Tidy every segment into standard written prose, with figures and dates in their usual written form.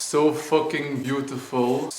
So fucking beautiful,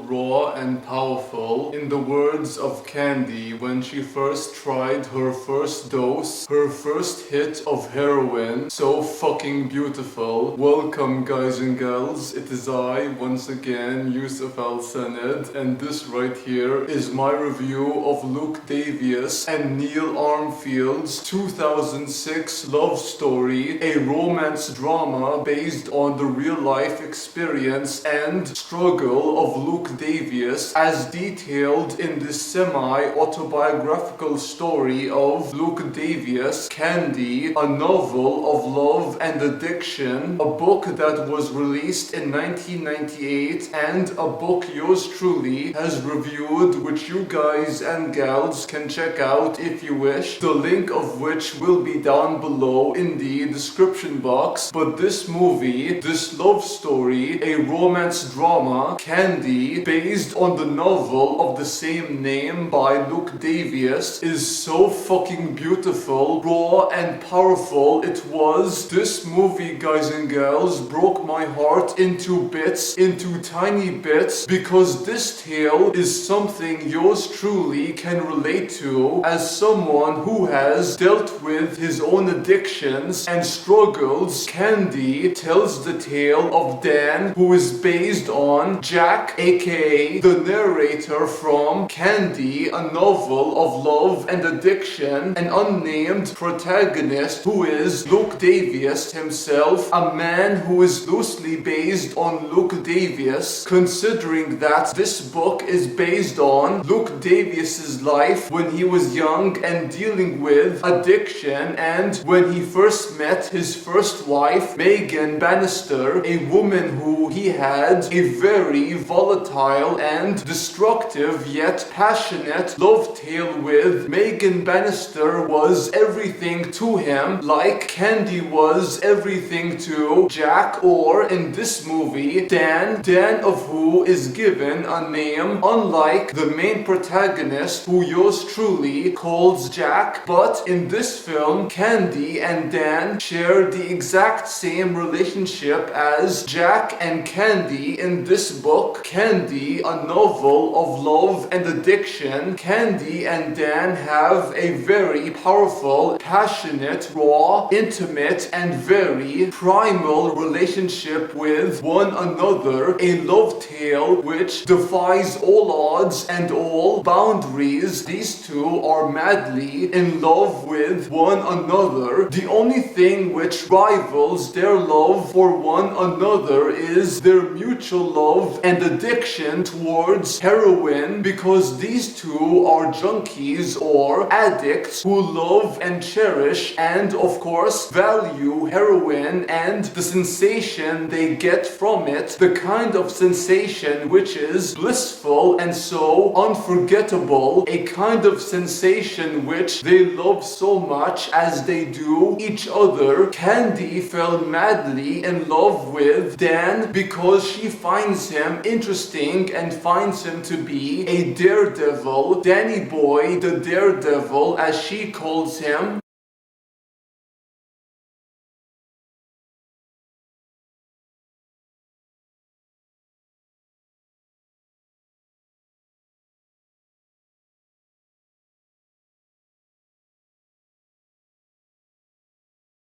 raw and powerful. In the words of Candy, when she first tried her first dose, her first hit of heroin. So fucking beautiful. Welcome guys and girls, it is I, once again, Yusuf Al-Sanad, and this right here is my review of Luke Davies and Neil Armfield's 2006 love story, a romance drama based on the real-life experience and struggle of Luke Davies as detailed in this semi-autobiographical story of Luke Davies, Candy, a novel of love and addiction, a book that was released in 1998 and a book yours truly has reviewed, which you guys and gals can check out if you wish, the link of which will be down below in the description box. But this movie, this love story, a romance drama, Candy, based on the novel of the same name by Luke Davies, is so fucking beautiful, raw and powerful. It was. This movie, guys and girls, broke my heart into bits, into tiny bits, because this tale is something yours truly can relate to as someone who has dealt with his own addictions and struggles. Candy tells the tale of Dan, who is based on Jack, aka the narrator from Candy, a novel of love and addiction, an unnamed protagonist who is Luke Davies himself, a man who is loosely based on Luke Davies, considering that this book is based on Luke Davies' life when he was young and dealing with addiction, and when he first met his first wife, Megan Bannister, a woman who he had a very volatile and destructive yet passionate love tale with. Megan Bannister was everything to him, like Candy was everything to Jack, or in this movie, Dan of who is given a name unlike the main protagonist who yours truly calls Jack. But in this film, Candy and Dan share the exact same relationship as Jack and Candy in this book, Candy, a novel of love and addiction. Candy and Dan have a very powerful, passionate, raw, intimate, and very primal relationship with one another, a love tale which defies all odds and all boundaries. These two are madly in love with one another. The only thing which rivals their love for one another is their mutual love and addiction towards heroin, because these two are junkies or addicts who love and cherish and of course value heroin and the sensation they get from it, the kind of sensation which is blissful and so unforgettable, a kind of sensation which they love so much as they do each other. Candy fell madly in love with Dan because she finds him interesting and finds him to be a daredevil, Danny boy, the daredevil as she calls him.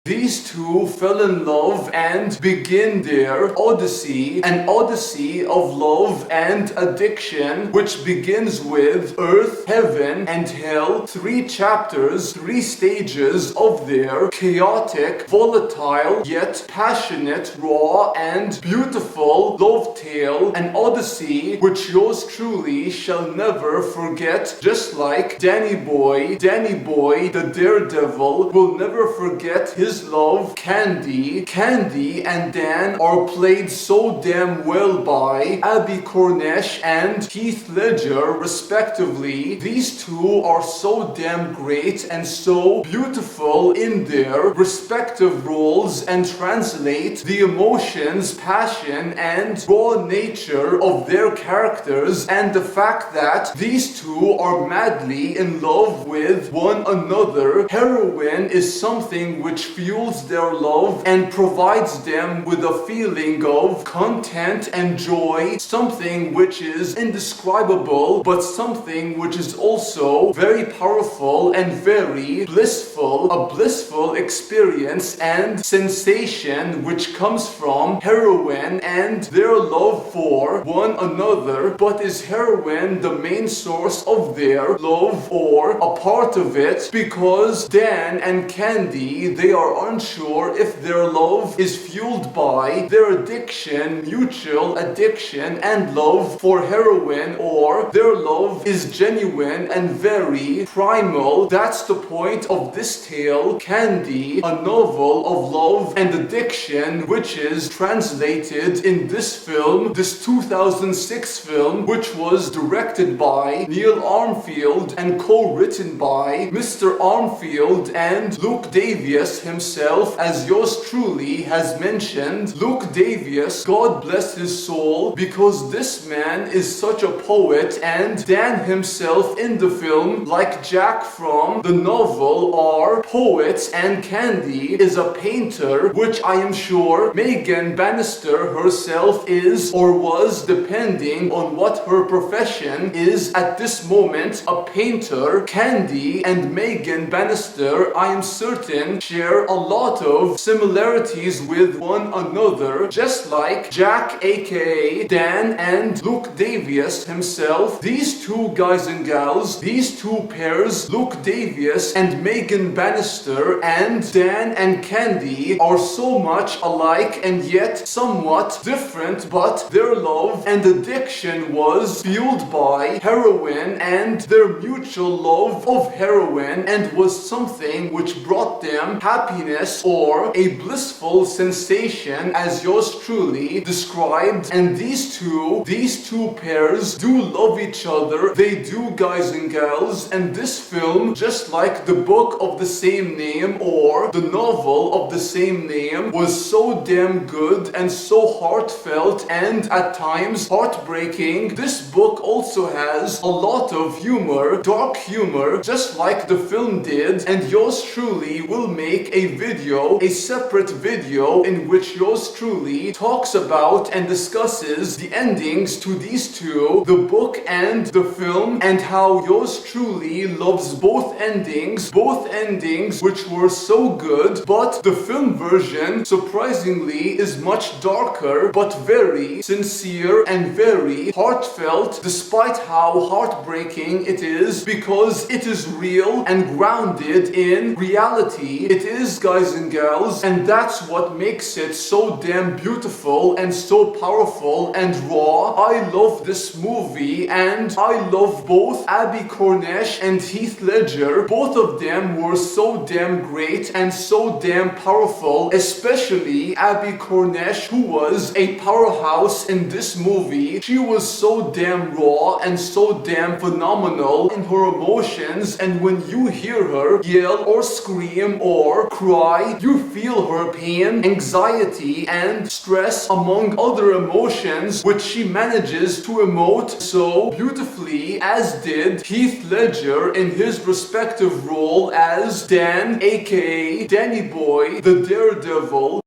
These two fell in love and begin their odyssey, an odyssey of love and addiction, which begins with earth, heaven, and hell. 3 chapters, 3 stages of their chaotic, volatile, yet passionate, raw, and beautiful love tale, an odyssey which yours truly shall never forget, just like Danny boy, the daredevil, will never forget his love. Candy and Dan are played so damn well by Abby Cornish and Heath Ledger respectively. These two are so damn great and so beautiful in their respective roles and translate the emotions, passion and raw nature of their characters, and the fact that these two are madly in love with one another. Heroin is something which feels fuels their love and provides them with a feeling of content and joy, something which is indescribable, but something which is also very powerful and very blissful, a blissful experience and sensation which comes from heroin and their love for one another. But is heroin the main source of their love or a part of it? Because Dan and Candy, they are unsure if their love is fueled by their addiction, mutual addiction and love for heroin, or their love is genuine and very primal. That's the point of this tale, Candy, a novel of love and addiction, which is translated in this film, this 2006 film, which was directed by Neil Armfield and co-written by Mr. Armfield and Luke Davies himself, as yours truly has mentioned. Luke Davies, God bless his soul, because this man is such a poet, and Dan himself in the film, like Jack from the novel, are poets, and Candy is a painter, which I am sure Megan Bannister herself is or was, depending on what her profession is at this moment, a painter. Candy and Megan Bannister, I am certain, share a lot of similarities with one another, just like Jack aka Dan and Luke Davies himself. These two guys and gals, these two pairs, Luke Davies and Megan Bannister, and Dan and Candy, are so much alike and yet somewhat different, but their love and addiction was fueled by heroin, and their mutual love of heroin and was something which brought them happiness or a blissful sensation, as yours truly described. And these two pairs do love each other. They do, guys and gals. And this film, just like the book of the same name or the novel of the same name, was so damn good and so heartfelt and at times heartbreaking. This book also has a lot of humor, dark humor, just like the film did, and yours truly will make a video, a separate video, in which yours truly talks about and discusses the endings to these two, the book and the film, and how yours truly loves both endings which were so good. But the film version, surprisingly, is much darker, but very sincere and very heartfelt, despite how heartbreaking it is, because it is real and grounded in reality. It is, guys and gals, and that's what makes it so damn beautiful and so powerful and raw. I love this movie, and I love both Abby Cornish and Heath Ledger. Both of them were so damn great and so damn powerful, especially Abby Cornish, who was a powerhouse in this movie. She was so damn raw and so damn phenomenal in her emotions, and when you hear her yell or scream or cry, you feel her pain, anxiety and stress, among other emotions, which she manages to emote so beautifully, as did Heath Ledger in his respective role as Dan, aka Danny Boy, the Daredevil.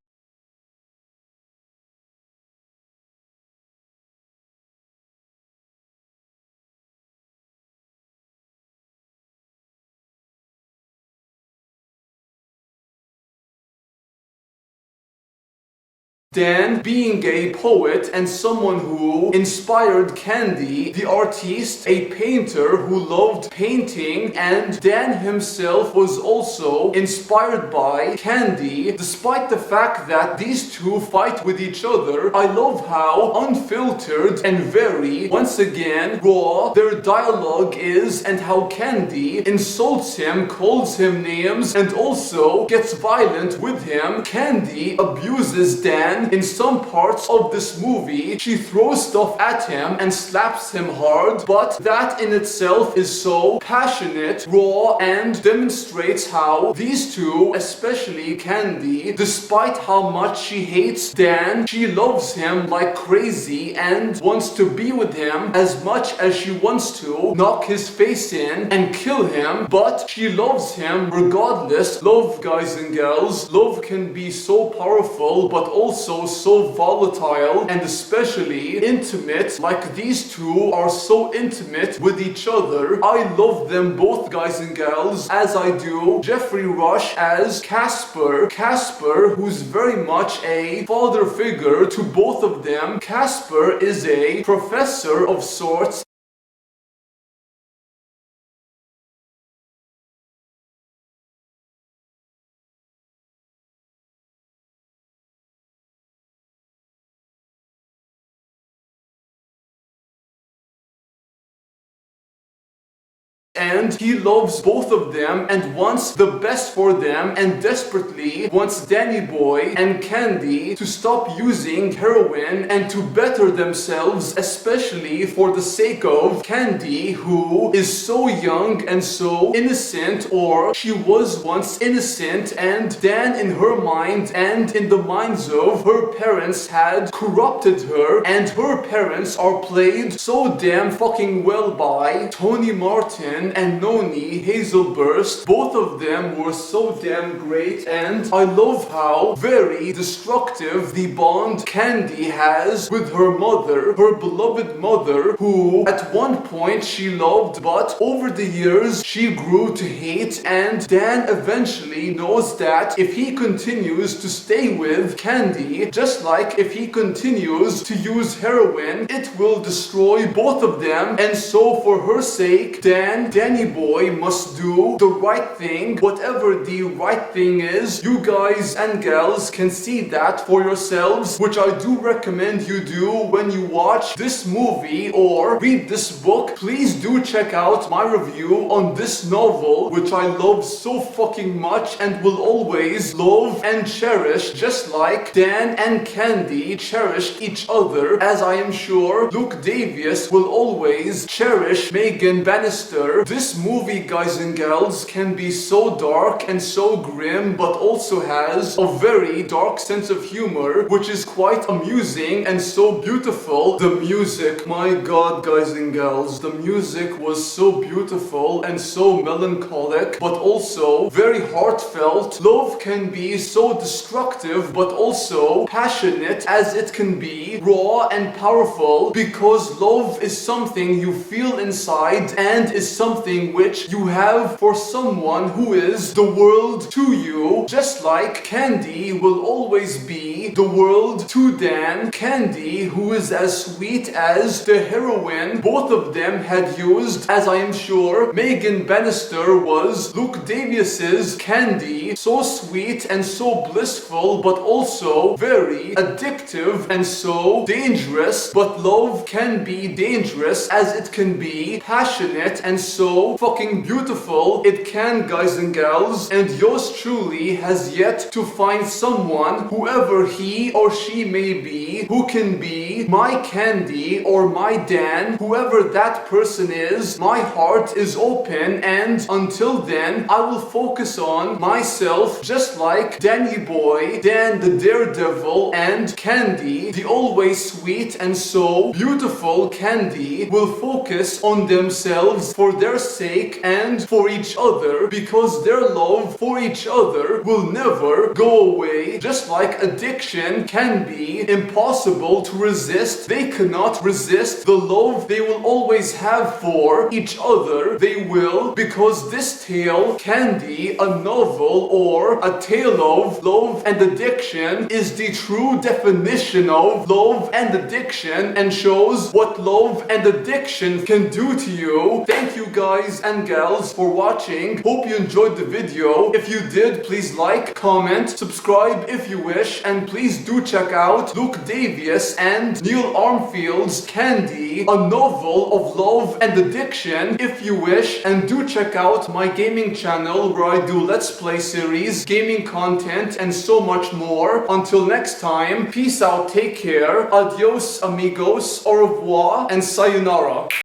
Dan being a poet and someone who inspired Candy, the artiste, a painter who loved painting, and Dan himself was also inspired by Candy, despite the fact that these two fight with each other. I love how unfiltered and very, once again, raw their dialogue is, and how Candy insults him, calls him names, and also gets violent with him. Candy abuses Dan Dan, in some parts of this movie, she throws stuff at him and slaps him hard, but that in itself is so passionate, raw, and demonstrates how these two, especially Candy, despite how much she hates Dan, she loves him like crazy and wants to be with him as much as she wants to knock his face in and kill him, but she loves him regardless. Love, guys and gals, love can be so powerful but also so volatile and especially intimate. Like these two are so intimate with each other. I love them both, guys and gals, as I do Geoffrey Rush as Casper, who's very much a father figure to both of them. Casper is a professor of sorts. And he loves both of them and wants the best for them and desperately wants Danny Boy and Candy to stop using heroin and to better themselves, especially for the sake of Candy, who is so young and so innocent, or she was once innocent, and Dan in her mind and in the minds of her parents had corrupted her, and her parents are played so damn fucking well by Tony Martin and Noni Hazelburst. Both of them were so damn great, and I love how very destructive the bond Candy has with her mother, her beloved mother, who at one point she loved, but over the years she grew to hate, and Dan eventually knows that if he continues to stay with Candy, just like if he continues to use heroin, it will destroy both of them, and so for her sake, Danny Boy must do the right thing, whatever the right thing is. You guys and gals can see that for yourselves, which I do recommend you do when you watch this movie or read this book. Please do check out my review on this novel, which I love so fucking much and will always love and cherish, just like Dan and Candy cherished each other, as I am sure Luke Davies will always cherish Megan Bannister. This movie, guys and gals, can be so dark and so grim, but also has a very dark sense of humor, which is quite amusing and so beautiful. The music, my god, guys and gals, the music was so beautiful and so melancholic, but also very heartfelt. Love can be so destructive, but also passionate as it can be, raw and powerful, because love is something you feel inside and is something which you have for someone who is the world to you, just like Candy will always be the world to Dan. Candy, who is as sweet as the heroin both of them had used, as I am sure Megan Bannister was Luke Davies's Candy, so sweet and so blissful, but also very addictive and so dangerous. But love can be dangerous as it can be passionate and so fucking beautiful. It can, guys and gals, and yours truly has yet to find someone, whoever he or she may be, who can be my Candy or my Dan, whoever that person is. My heart is open, and until then I will focus on myself, just like Danny Boy, Dan the Daredevil, and Candy, the always sweet and so beautiful Candy, will focus on themselves for their sake and for each other, because their love for each other will never go away. Just like addiction can be impossible to resist, they cannot resist the love they will always have for each other. They will, because this tale, Candy, a novel or a tale of love and addiction, is the true definition of love and addiction and shows what love and addiction can do to you. Thank you guys and gals for watching. Hope you enjoyed the video. If you did, please like, comment, subscribe if you wish, and please do check out Luke Davies Davies and Neil Armfield's Candy, a novel of love and addiction if you wish, and do check out my gaming channel where I do Let's Play series, gaming content, and so much more. Until next time, peace out, take care, adios amigos, au revoir, and sayonara.